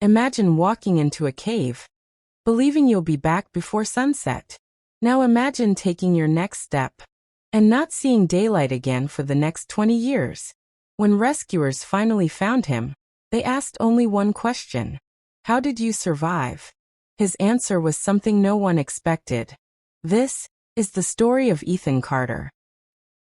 Imagine walking into a cave, believing you'll be back before sunset. Now imagine taking your next step and not seeing daylight again for the next 20 years. When rescuers finally found him, they asked only one question. How did you survive? His answer was something no one expected. This is the story of Ethan Carter.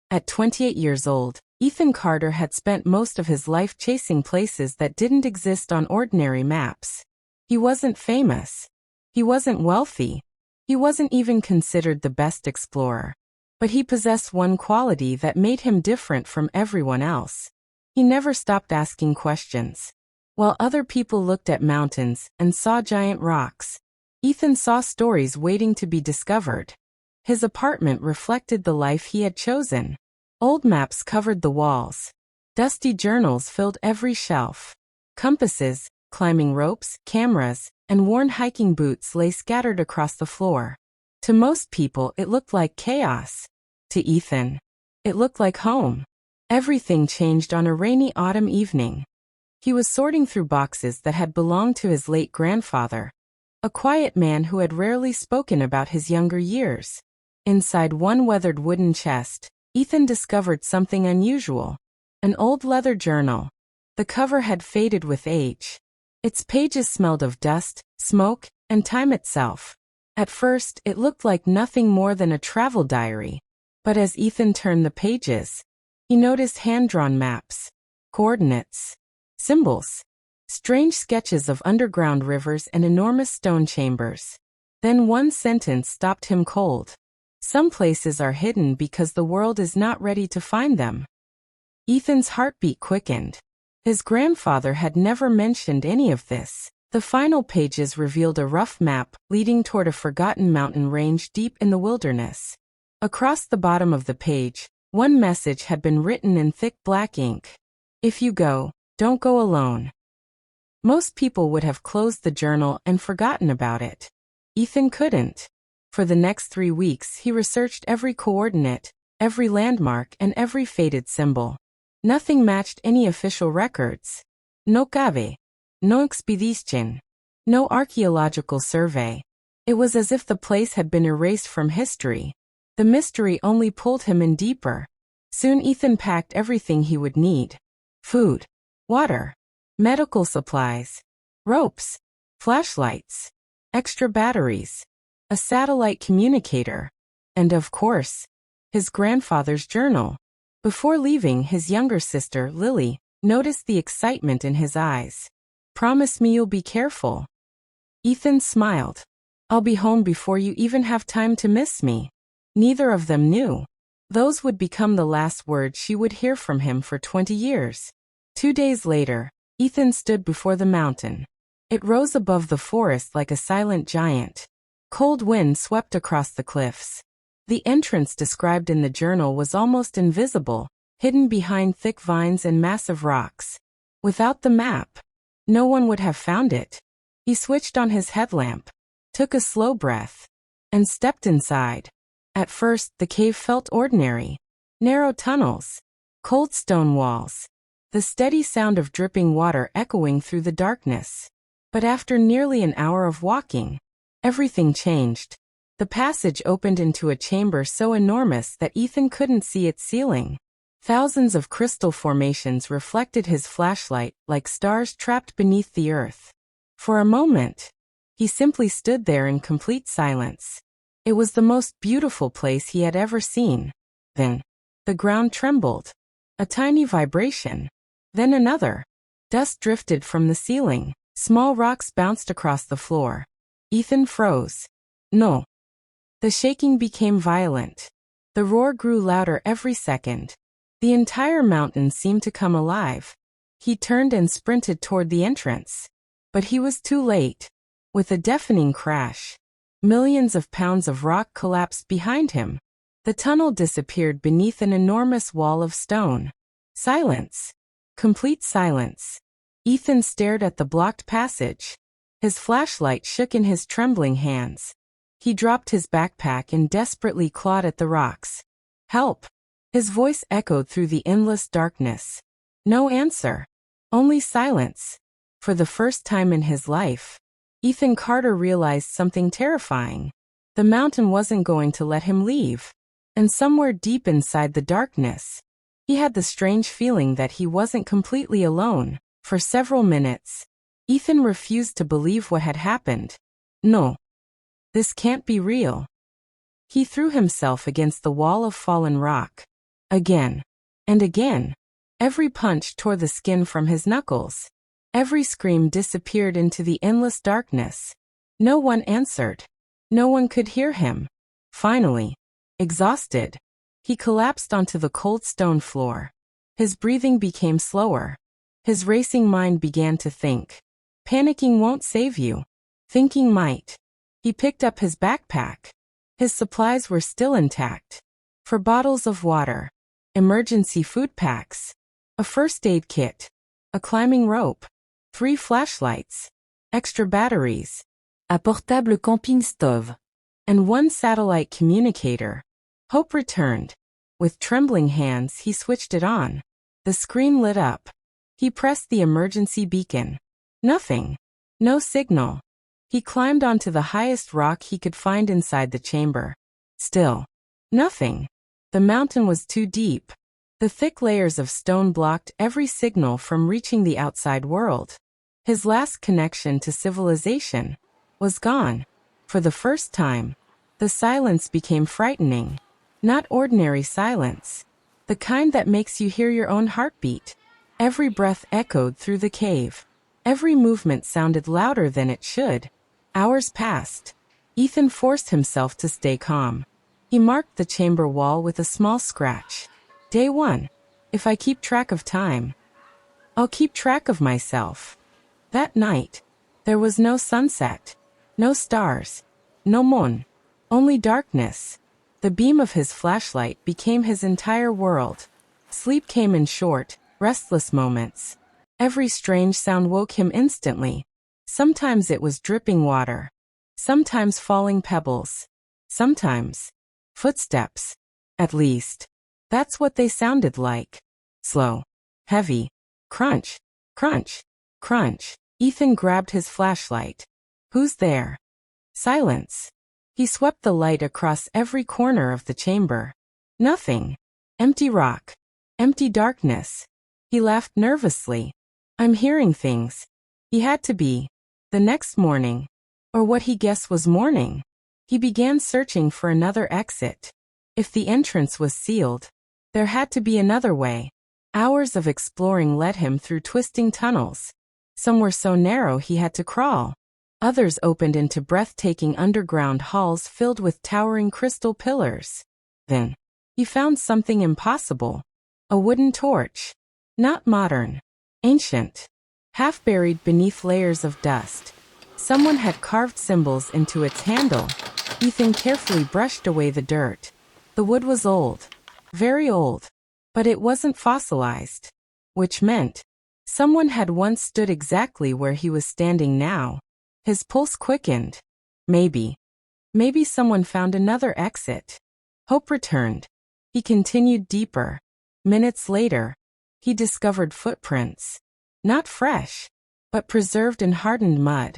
At 28 years old, Ethan Carter had spent most of his life chasing places that didn't exist on ordinary maps. He wasn't famous. He wasn't wealthy. He wasn't even considered the best explorer. But he possessed one quality that made him different from everyone else. He never stopped asking questions. While other people looked at mountains and saw giant rocks, Ethan saw stories waiting to be discovered. His apartment reflected the life he had chosen. Old maps covered the walls. Dusty journals filled every shelf. Compasses, climbing ropes, cameras, and worn hiking boots lay scattered across the floor. To most people, it looked like chaos. To Ethan, it looked like home. Everything changed on a rainy autumn evening. He was sorting through boxes that had belonged to his late grandfather, a quiet man who had rarely spoken about his younger years. Inside one weathered wooden chest, Ethan discovered something unusual. An old leather journal. The cover had faded with age. Its pages smelled of dust, smoke, and time itself. At first, it looked like nothing more than a travel diary. But as Ethan turned the pages, he noticed hand-drawn maps, coordinates, symbols, strange sketches of underground rivers and enormous stone chambers. Then one sentence stopped him cold. Some places are hidden because the world is not ready to find them. Ethan's heartbeat quickened. His grandfather had never mentioned any of this. The final pages revealed a rough map leading toward a forgotten mountain range deep in the wilderness. Across the bottom of the page, one message had been written in thick black ink. If you go, don't go alone. Most people would have closed the journal and forgotten about it. Ethan couldn't. For the next 3 weeks, he researched every coordinate, every landmark, and every faded symbol. Nothing matched any official records. No cave. No expedition. No archaeological survey. It was as if the place had been erased from history. The mystery only pulled him in deeper. Soon Ethan packed everything he would need. Food, water, medical supplies, ropes, flashlights, extra batteries, a satellite communicator, and of course, his grandfather's journal. Before leaving, his younger sister, Lily, noticed the excitement in his eyes. Promise me you'll be careful. Ethan smiled. I'll be home before you even have time to miss me. Neither of them knew. Those would become the last words she would hear from him for 20 years. 2 days later, Ethan stood before the mountain. It rose above the forest like a silent giant. Cold wind swept across the cliffs. The entrance described in the journal was almost invisible, hidden behind thick vines and massive rocks. Without the map, no one would have found it. He switched on his headlamp, took a slow breath, and stepped inside. At first, the cave felt ordinary. Narrow tunnels, cold stone walls, the steady sound of dripping water echoing through the darkness. But after nearly an hour of walking, everything changed. The passage opened into a chamber so enormous that Ethan couldn't see its ceiling. Thousands of crystal formations reflected his flashlight like stars trapped beneath the earth. For a moment, he simply stood there in complete silence. It was the most beautiful place he had ever seen. Then, the ground trembled. A tiny vibration. Then another. Dust drifted from the ceiling. Small rocks bounced across the floor. Ethan froze. No. The shaking became violent. The roar grew louder every second. The entire mountain seemed to come alive. He turned and sprinted toward the entrance. But he was too late. With a deafening crash, millions of pounds of rock collapsed behind him. The tunnel disappeared beneath an enormous wall of stone. Silence. Complete silence. Ethan stared at the blocked passage. His flashlight shook in his trembling hands. He dropped his backpack and desperately clawed at the rocks. Help! His voice echoed through the endless darkness. No answer. Only silence. For the first time in his life, Ethan Carter realized something terrifying. The mountain wasn't going to let him leave. And somewhere deep inside the darkness, he had the strange feeling that he wasn't completely alone. For several minutes, Ethan refused to believe what had happened. No. This can't be real. He threw himself against the wall of fallen rock. Again. And again. Every punch tore the skin from his knuckles. Every scream disappeared into the endless darkness. No one answered. No one could hear him. Finally, exhausted, he collapsed onto the cold stone floor. His breathing became slower. His racing mind began to think. Panicking won't save you. Thinking might. He picked up his backpack. His supplies were still intact. 4 bottles of water, emergency food packs, a first aid kit, a climbing rope, 3 flashlights, extra batteries, a portable camping stove, and 1 satellite communicator. Hope returned. With trembling hands, he switched it on. The screen lit up. He pressed the emergency beacon. Nothing. No signal. He climbed onto the highest rock he could find inside the chamber. Still. Nothing. The mountain was too deep. The thick layers of stone blocked every signal from reaching the outside world. His last connection to civilization was gone. For the first time, the silence became frightening. Not ordinary silence. The kind that makes you hear your own heartbeat. Every breath echoed through the cave. Every movement sounded louder than it should. Hours passed. Ethan forced himself to stay calm. He marked the chamber wall with a small scratch. Day 1. If I keep track of time, I'll keep track of myself. That night, there was no sunset, no stars, no moon, only darkness. The beam of his flashlight became his entire world. Sleep came in short, restless moments. Every strange sound woke him instantly. Sometimes it was dripping water. Sometimes falling pebbles. Sometimes footsteps. At least, that's what they sounded like. Slow. Heavy. Crunch. Crunch. Crunch. Ethan grabbed his flashlight. Who's there? Silence. He swept the light across every corner of the chamber. Nothing. Empty rock. Empty darkness. He laughed nervously. I'm hearing things. He had to be. The next morning, or what he guessed was morning, he began searching for another exit. If the entrance was sealed, there had to be another way. Hours of exploring led him through twisting tunnels. Some were so narrow he had to crawl. Others opened into breathtaking underground halls filled with towering crystal pillars. Then, he found something impossible. A wooden torch. Not modern. Ancient. Half buried beneath layers of dust. Someone had carved symbols into its handle. Ethan carefully brushed away the dirt. The wood was old. Very old. But it wasn't fossilized. Which meant, someone had once stood exactly where he was standing now. His pulse quickened. Maybe someone found another exit. Hope returned. He continued deeper. Minutes later, he discovered footprints. Not fresh, but preserved in hardened mud.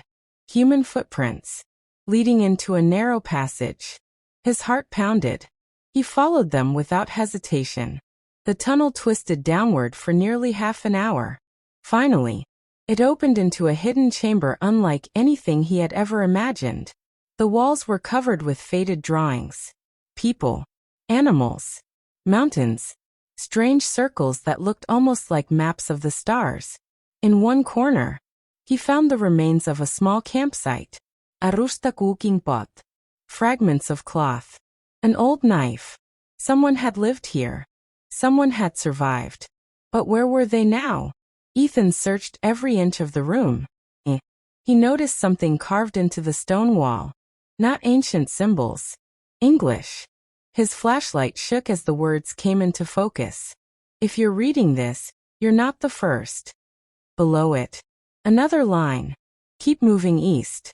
Human footprints, leading into a narrow passage. His heart pounded. He followed them without hesitation. The tunnel twisted downward for nearly half an hour. Finally, it opened into a hidden chamber unlike anything he had ever imagined. The walls were covered with faded drawings. People, animals, mountains, strange circles that looked almost like maps of the stars. In one corner, he found the remains of a small campsite. A rusta cooking pot. Fragments of cloth. An old knife. Someone had lived here. Someone had survived. But where were they now? Ethan searched every inch of the room. He noticed something carved into the stone wall. Not ancient symbols. English. His flashlight shook as the words came into focus. If you're reading this, you're not the first. Below it, another line. Keep moving east.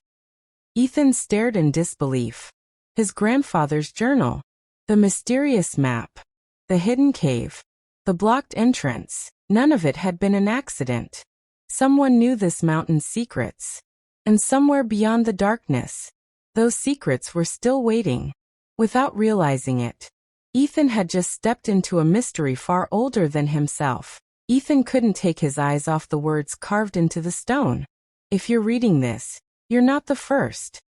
Ethan stared in disbelief. His grandfather's journal. The mysterious map. The hidden cave. The blocked entrance. None of it had been an accident. Someone knew this mountain's secrets. And somewhere beyond the darkness, those secrets were still waiting. Without realizing it, Ethan had just stepped into a mystery far older than himself. Ethan couldn't take his eyes off the words carved into the stone. If you're reading this, you're not the first.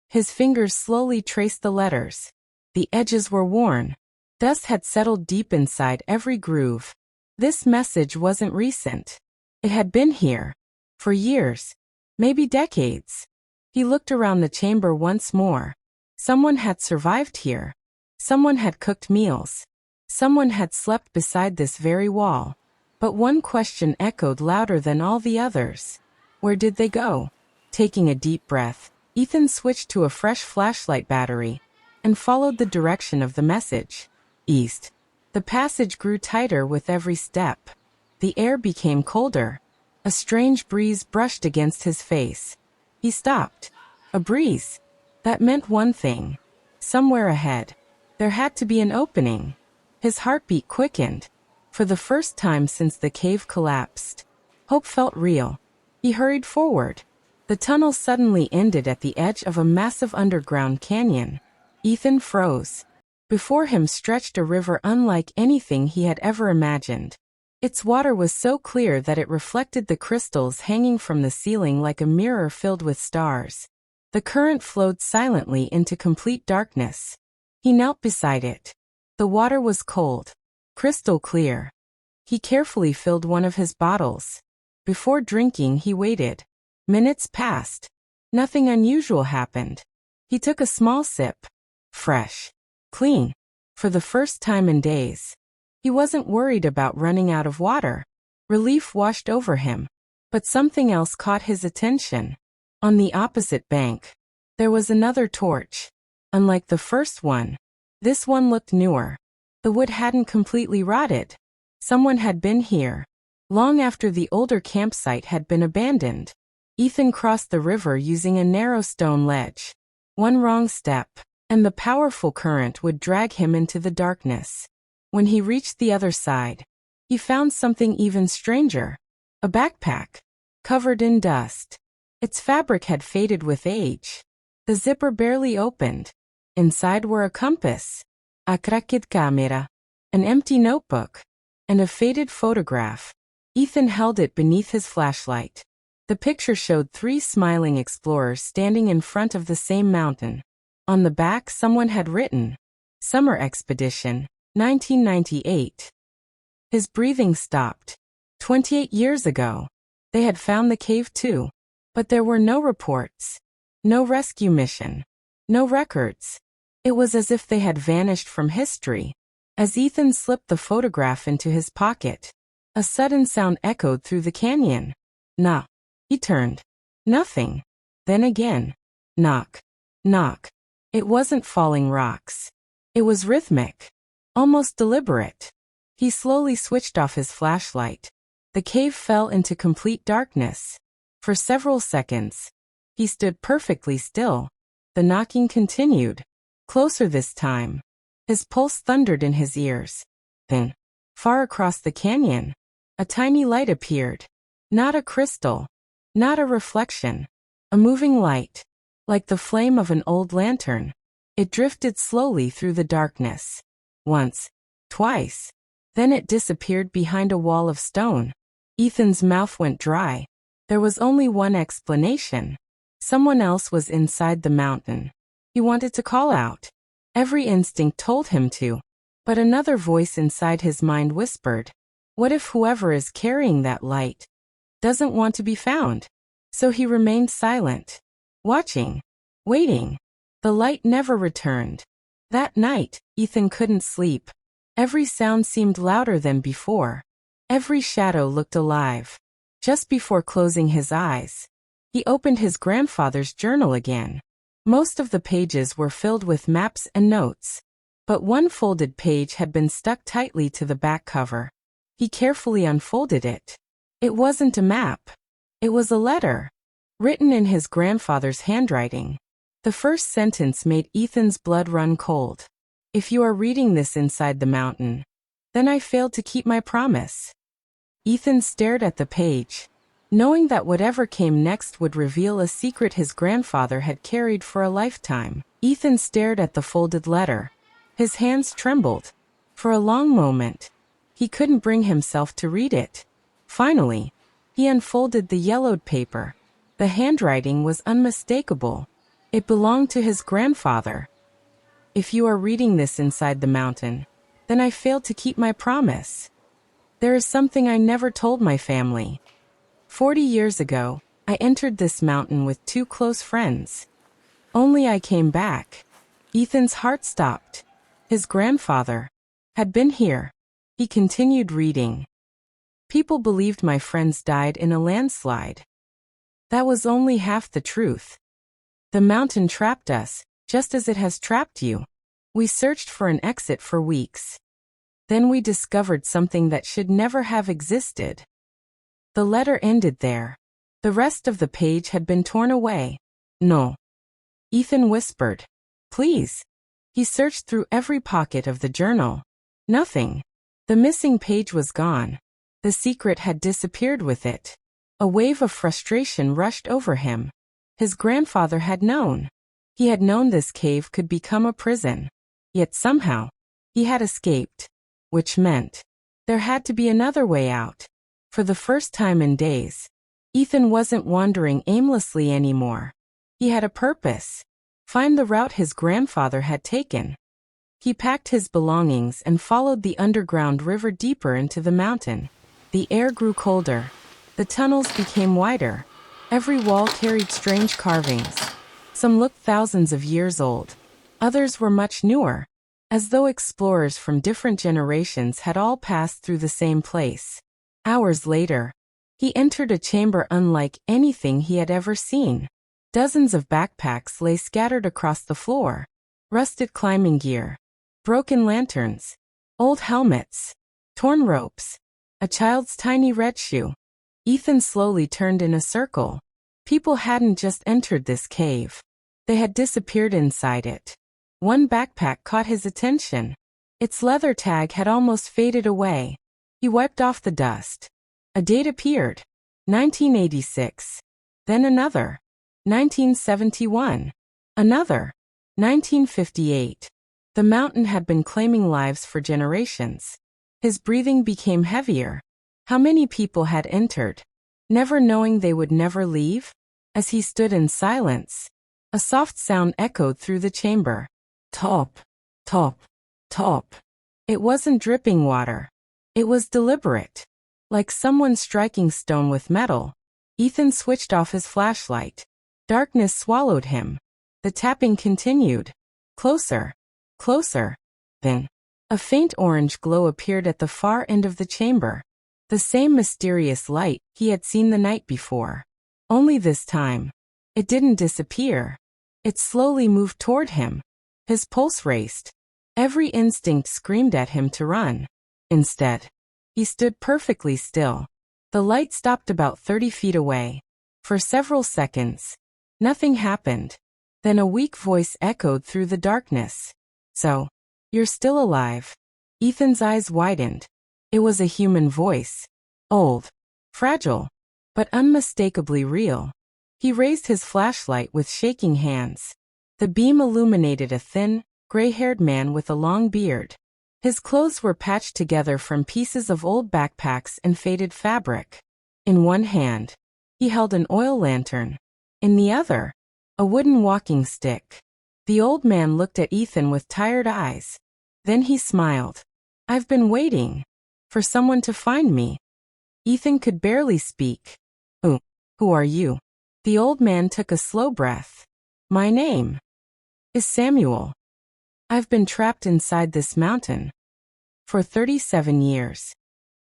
His fingers slowly traced the letters. The edges were worn. Dust had settled deep inside every groove. This message wasn't recent. It had been here. For years. Maybe decades. He looked around the chamber once more. Someone had survived here. Someone had cooked meals. Someone had slept beside this very wall. But one question echoed louder than all the others. Where did they go? Taking a deep breath, Ethan switched to a fresh flashlight battery and followed the direction of the message. East. The passage grew tighter with every step. The air became colder. A strange breeze brushed against his face. He stopped. A breeze. That meant one thing. Somewhere ahead, there had to be an opening. His heartbeat quickened. For the first time since the cave collapsed, hope felt real. He hurried forward. The tunnel suddenly ended at the edge of a massive underground canyon. Ethan froze. Before him stretched a river unlike anything he had ever imagined. Its water was so clear that it reflected the crystals hanging from the ceiling like a mirror filled with stars. The current flowed silently into complete darkness. He knelt beside it. The water was cold, crystal clear. He carefully filled one of his bottles. Before drinking, he waited. Minutes passed. Nothing unusual happened. He took a small sip. Fresh. Clean. For the first time in days. He wasn't worried about running out of water. Relief washed over him. But something else caught his attention. On the opposite bank, there was another torch. Unlike the first one, this one looked newer. The wood hadn't completely rotted. Someone had been here. Long after the older campsite had been abandoned. Ethan crossed the river using a narrow stone ledge. One wrong step, and the powerful current would drag him into the darkness. When he reached the other side, he found something even stranger. A backpack, covered in dust. Its fabric had faded with age. The zipper barely opened. Inside were a compass, a cracked camera, an empty notebook, and a faded photograph. Ethan held it beneath his flashlight. The picture showed 3 smiling explorers standing in front of the same mountain. On the back, someone had written, "Summer Expedition, 1998. His breathing stopped. 28 years ago. They had found the cave too. But there were no reports. No rescue mission. No records. It was as if they had vanished from history. As Ethan slipped the photograph into his pocket, a sudden sound echoed through the canyon. Knock. He turned. Nothing. Then again. Knock. Knock. It wasn't falling rocks. It was rhythmic. Almost deliberate. He slowly switched off his flashlight. The cave fell into complete darkness. For several seconds, he stood perfectly still. The knocking continued. Closer this time. His pulse thundered in his ears. Then, far across the canyon, a tiny light appeared. Not a crystal. Not a reflection. A moving light. Like the flame of an old lantern. It drifted slowly through the darkness. Once. Twice. Then it disappeared behind a wall of stone. Ethan's mouth went dry. There was only one explanation. Someone else was inside the mountain. He wanted to call out. Every instinct told him to. But another voice inside his mind whispered, what if whoever is carrying that light doesn't want to be found? So he remained silent. Watching. Waiting. The light never returned. That night, Ethan couldn't sleep. Every sound seemed louder than before. Every shadow looked alive. Just before closing his eyes, he opened his grandfather's journal again. Most of the pages were filled with maps and notes, but one folded page had been stuck tightly to the back cover. He carefully unfolded it. It wasn't a map. It was a letter, written in his grandfather's handwriting. The first sentence made Ethan's blood run cold. If you are reading this inside the mountain, then I failed to keep my promise. Ethan stared at the page. knowing that whatever came next would reveal a secret his grandfather had carried for a lifetime. Ethan stared at the folded letter. His hands trembled. For a long moment, he couldn't bring himself to read it. Finally, he unfolded the yellowed paper. The handwriting was unmistakable. It belonged to his grandfather. If you are reading this inside the mountain, then I failed to keep my promise. There is something I never told my family. 40 years ago, I entered this mountain with 2 close friends. Only I came back. Ethan's heart stopped. His grandfather had been here. He continued reading. People believed my friends died in a landslide. That was only half the truth. The mountain trapped us, just as it has trapped you. We searched for an exit for weeks. Then we discovered something that should never have existed. The letter ended there. The rest of the page had been torn away. No. Ethan whispered. Please. He searched through every pocket of the journal. Nothing. The missing page was gone. The secret had disappeared with it. A wave of frustration rushed over him. His grandfather had known. He had known this cave could become a prison. Yet somehow, he had escaped. Which meant, there had to be another way out. For the first time in days, Ethan wasn't wandering aimlessly anymore. He had a purpose. Find the route his grandfather had taken. He packed his belongings and followed the underground river deeper into the mountain. The air grew colder. The tunnels became wider. Every wall carried strange carvings. Some looked thousands of years old. Others were much newer, as though explorers from different generations had all passed through the same place. Hours later, he entered a chamber unlike anything he had ever seen. Dozens of backpacks lay scattered across the floor. Rusted climbing gear, broken lanterns, old helmets, torn ropes, a child's tiny red shoe. Ethan slowly turned in a circle. People hadn't just entered this cave. They had disappeared inside it. One backpack caught his attention. Its leather tag had almost faded away. He wiped off the dust. A date appeared. 1986. Then another. 1971. Another. 1958. The mountain had been claiming lives for generations. His breathing became heavier. How many people had entered, never knowing they would never leave? As he stood in silence, a soft sound echoed through the chamber. Top, top, top. It wasn't dripping water. It was deliberate. Like someone striking stone with metal. Ethan switched off his flashlight. Darkness swallowed him. The tapping continued. Closer. Closer. Then, a faint orange glow appeared at the far end of the chamber. The same mysterious light he had seen the night before. Only this time, it didn't disappear. It slowly moved toward him. His pulse raced. Every instinct screamed at him to run. Instead, he stood perfectly still. The light stopped about 30 feet away. For several seconds, nothing happened. Then a weak voice echoed through the darkness. So, you're still alive. Ethan's eyes widened. It was a human voice. Old, fragile, but unmistakably real. He raised his flashlight with shaking hands. The beam illuminated a thin, gray-haired man with a long beard. His clothes were patched together from pieces of old backpacks and faded fabric. In one hand, he held an oil lantern. In the other, a wooden walking stick. The old man looked at Ethan with tired eyes. Then he smiled. I've been waiting for someone to find me. Ethan could barely speak. Who are you? The old man took a slow breath. My name is Samuel. I've been trapped inside this mountain for 37 years.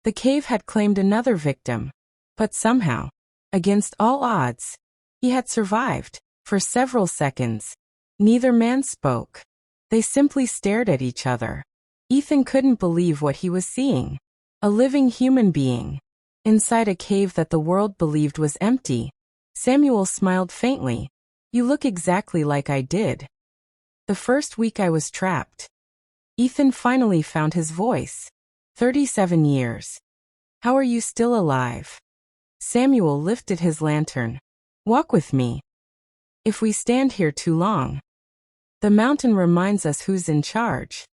The cave had claimed another victim, but somehow, against all odds, he had survived. For several seconds, neither man spoke. They simply stared at each other. Ethan couldn't believe what he was seeing. A living human being. Inside a cave that the world believed was empty. Samuel smiled faintly. You look exactly like I did. The first week I was trapped. Ethan finally found his voice. 37 years. How are you still alive? Samuel lifted his lantern. Walk with me. If we stand here too long, the mountain reminds us who's in charge.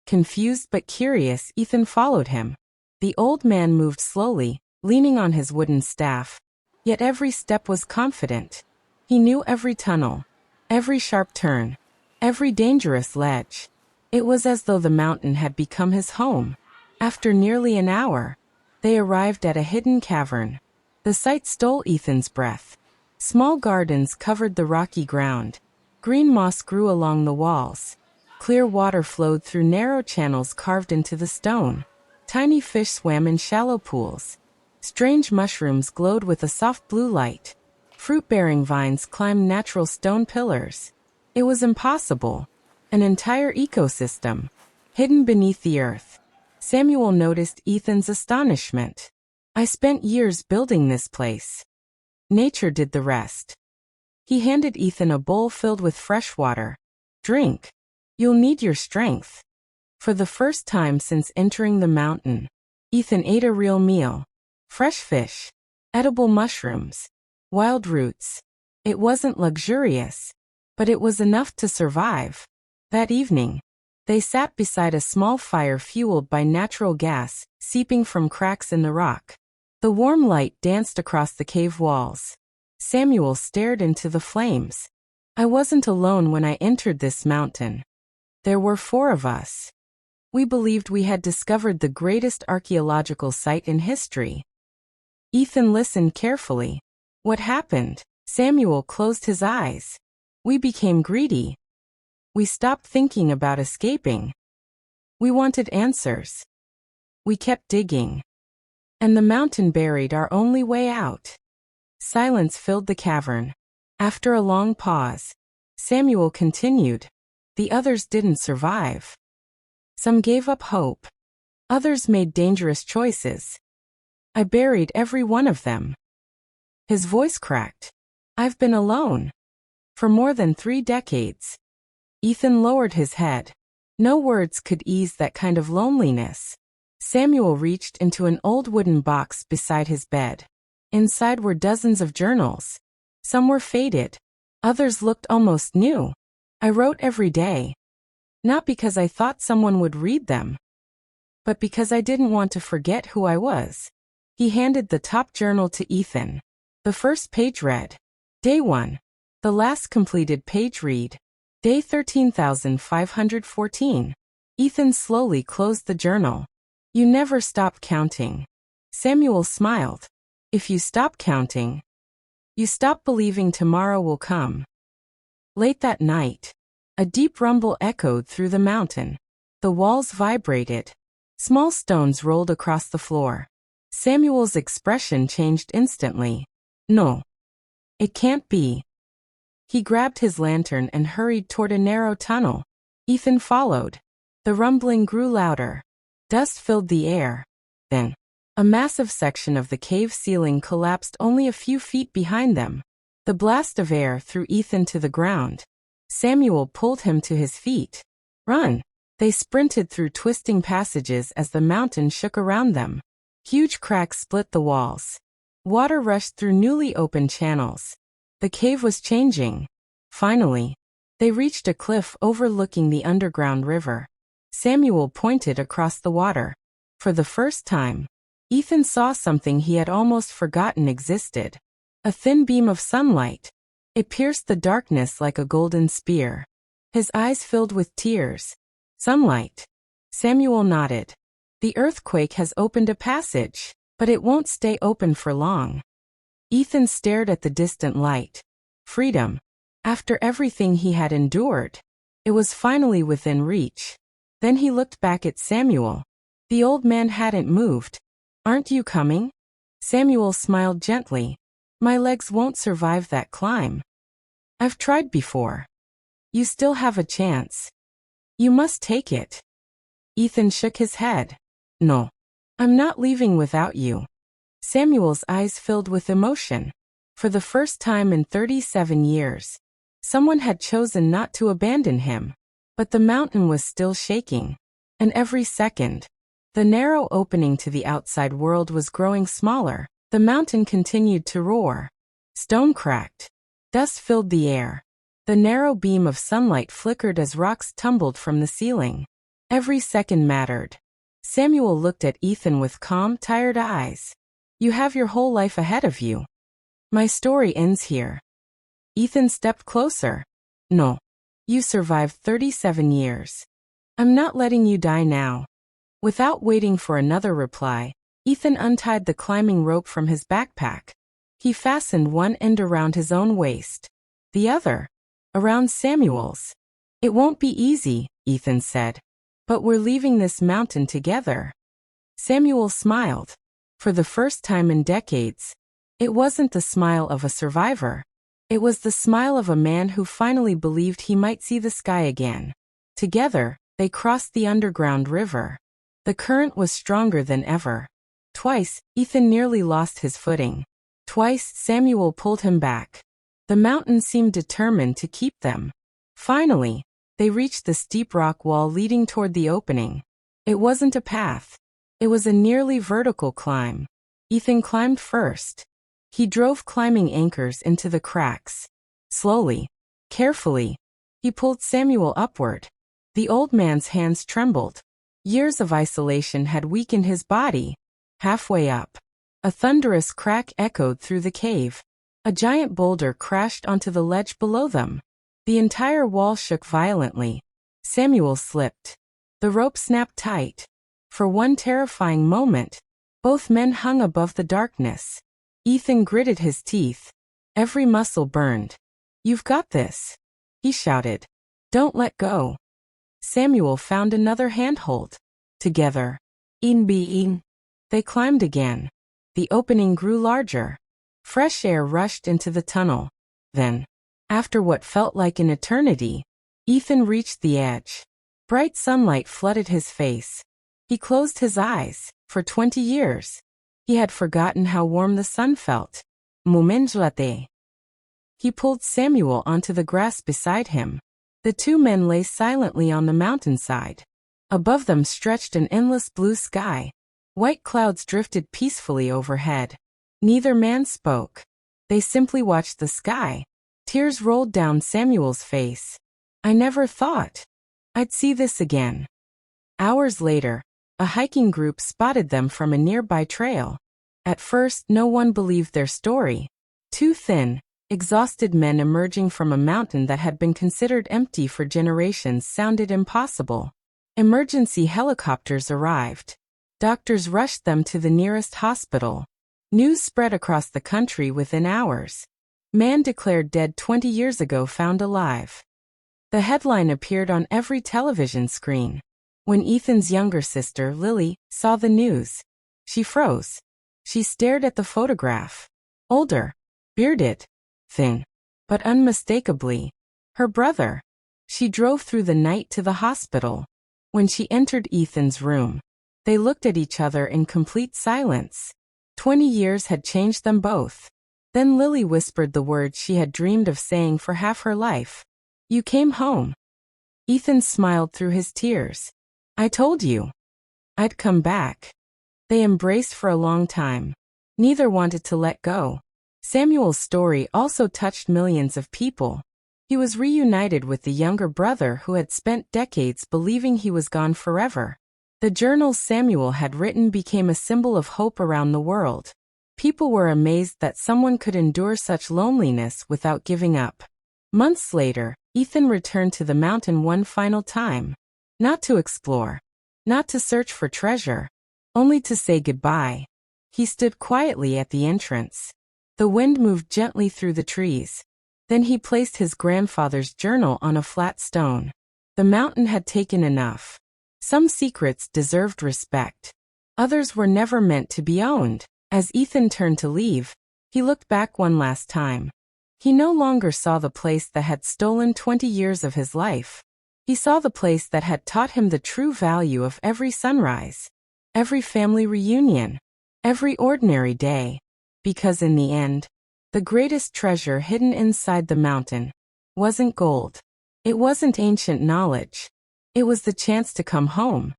Confused but curious, Ethan followed him. The old man moved slowly, leaning on his wooden staff. Yet every step was confident. He knew every tunnel, every sharp turn, every dangerous ledge. It was as though the mountain had become his home. After nearly an hour, they arrived at a hidden cavern. The sight stole Ethan's breath. Small gardens covered the rocky ground. Green moss grew along the walls. Clear water flowed through narrow channels carved into the stone. Tiny fish swam in shallow pools. Strange mushrooms glowed with a soft blue light. Fruit-bearing vines climbed natural stone pillars. It was impossible. An entire ecosystem, hidden beneath the earth. Samuel noticed Ethan's astonishment. I spent years building this place. Nature did the rest. He handed Ethan a bowl filled with fresh water. Drink. You'll need your strength. For the first time since entering the mountain, Ethan ate a real meal. Fresh fish, edible mushrooms, wild roots. It wasn't luxurious, but it was enough to survive. That evening, they sat beside a small fire fueled by natural gas, seeping from cracks in the rock. The warm light danced across the cave walls. Samuel stared into the flames. I wasn't alone when I entered this mountain. There were 4 of us. We believed we had discovered the greatest archaeological site in history. Ethan listened carefully. What happened? Samuel closed his eyes. We became greedy. We stopped thinking about escaping. We wanted answers. We kept digging. And the mountain buried our only way out. Silence filled the cavern. After a long pause, Samuel continued. The others didn't survive. Some gave up hope. Others made dangerous choices. I buried every one of them. His voice cracked. I've been alone. For more than 3 decades. Ethan lowered his head. No words could ease that kind of loneliness. Samuel reached into an old wooden box beside his bed. Inside were dozens of journals. Some were faded. Others looked almost new. I wrote every day. Not because I thought someone would read them, but because I didn't want to forget who I was. He handed the top journal to Ethan. The first page read, Day 1. The last completed page read, Day 13,514. Ethan slowly closed the journal. You never stop counting. Samuel smiled. If you stop counting, you stop believing tomorrow will come. Late that night, a deep rumble echoed through the mountain. The walls vibrated. Small stones rolled across the floor. Samuel's expression changed instantly. No. It can't be. He grabbed his lantern and hurried toward a narrow tunnel. Ethan followed. The rumbling grew louder. Dust filled the air. Then, a massive section of the cave ceiling collapsed only a few feet behind them. The blast of air threw Ethan to the ground. Samuel pulled him to his feet. Run! They sprinted through twisting passages as the mountain shook around them. Huge cracks split the walls. Water rushed through newly opened channels. The cave was changing. Finally, they reached a cliff overlooking the underground river. Samuel pointed across the water. For the first time, Ethan saw something he had almost forgotten existed. A thin beam of sunlight. It pierced the darkness like a golden spear. His eyes filled with tears. Sunlight. Samuel nodded. The earthquake has opened a passage, but it won't stay open for long. Ethan stared at the distant light. Freedom. After everything he had endured, it was finally within reach. Then he looked back at Samuel. The old man hadn't moved. Aren't you coming? Samuel smiled gently. My legs won't survive that climb. I've tried before. You still have a chance. You must take it. Ethan shook his head. No. I'm not leaving without you. Samuel's eyes filled with emotion. For the first time in 37 years, someone had chosen not to abandon him. But the mountain was still shaking. And every second, the narrow opening to the outside world was growing smaller. The mountain continued to roar. Stone cracked. Dust filled the air. The narrow beam of sunlight flickered as rocks tumbled from the ceiling. Every second mattered. Samuel looked at Ethan with calm, tired eyes. You have your whole life ahead of you. My story ends here. Ethan stepped closer. No. You survived 37 years. I'm not letting you die now. Without waiting for another reply, Ethan untied the climbing rope from his backpack. He fastened one end around his own waist. The other around Samuel's. It won't be easy, Ethan said. But we're leaving this mountain together. Samuel smiled. For the first time in decades, it wasn't the smile of a survivor. It was the smile of a man who finally believed he might see the sky again. Together, they crossed the underground river. The current was stronger than ever. Twice, Ethan nearly lost his footing. Twice, Samuel pulled him back. The mountain seemed determined to keep them. Finally, they reached the steep rock wall leading toward the opening. It wasn't a path. It was a nearly vertical climb. Ethan climbed first. He drove climbing anchors into the cracks. Slowly, carefully, he pulled Samuel upward. The old man's hands trembled. Years of isolation had weakened his body. Halfway up, a thunderous crack echoed through the cave. A giant boulder crashed onto the ledge below them. The entire wall shook violently. Samuel slipped. The rope snapped tight. For one terrifying moment, both men hung above the darkness. Ethan gritted his teeth. Every muscle burned. You've got this, he shouted. Don't let go. Samuel found another handhold. Together, in being, they climbed again. The opening grew larger. Fresh air rushed into the tunnel. Then, after what felt like an eternity, Ethan reached the edge. Bright sunlight flooded his face. He closed his eyes. For 20 years, he had forgotten how warm the sun felt. Momentlate. He pulled Samuel onto the grass beside him. The two men lay silently on the mountainside. Above them stretched an endless blue sky. White clouds drifted peacefully overhead. Neither man spoke. They simply watched the sky. Tears rolled down Samuel's face. I never thought I'd see this again. Hours later, a hiking group spotted them from a nearby trail. At first, no one believed their story. Two thin, exhausted men emerging from a mountain that had been considered empty for generations sounded impossible. Emergency helicopters arrived. Doctors rushed them to the nearest hospital. News spread across the country within hours. Man declared dead 20 years ago found alive. The headline appeared on every television screen. When Ethan's younger sister, Lily, saw the news, she froze. She stared at the photograph. Older, bearded, thin, but unmistakably her brother. She drove through the night to the hospital. When she entered Ethan's room, they looked at each other in complete silence. 20 years had changed them both. Then Lily whispered the words she had dreamed of saying for half her life. You came home. Ethan smiled through his tears. I told you I'd come back. They embraced for a long time. Neither wanted to let go. Samuel's story also touched millions of people. He was reunited with the younger brother who had spent decades believing he was gone forever. The journals Samuel had written became a symbol of hope around the world. People were amazed that someone could endure such loneliness without giving up. Months later, Ethan returned to the mountain one final time. Not to explore. Not to search for treasure. Only to say goodbye. He stood quietly at the entrance. The wind moved gently through the trees. Then he placed his grandfather's journal on a flat stone. The mountain had taken enough. Some secrets deserved respect. Others were never meant to be owned. As Ethan turned to leave, he looked back one last time. He no longer saw the place that had stolen 20 years of his life. He saw the place that had taught him the true value of every sunrise, every family reunion, every ordinary day. Because in the end, the greatest treasure hidden inside the mountain wasn't gold. It wasn't ancient knowledge. It was the chance to come home.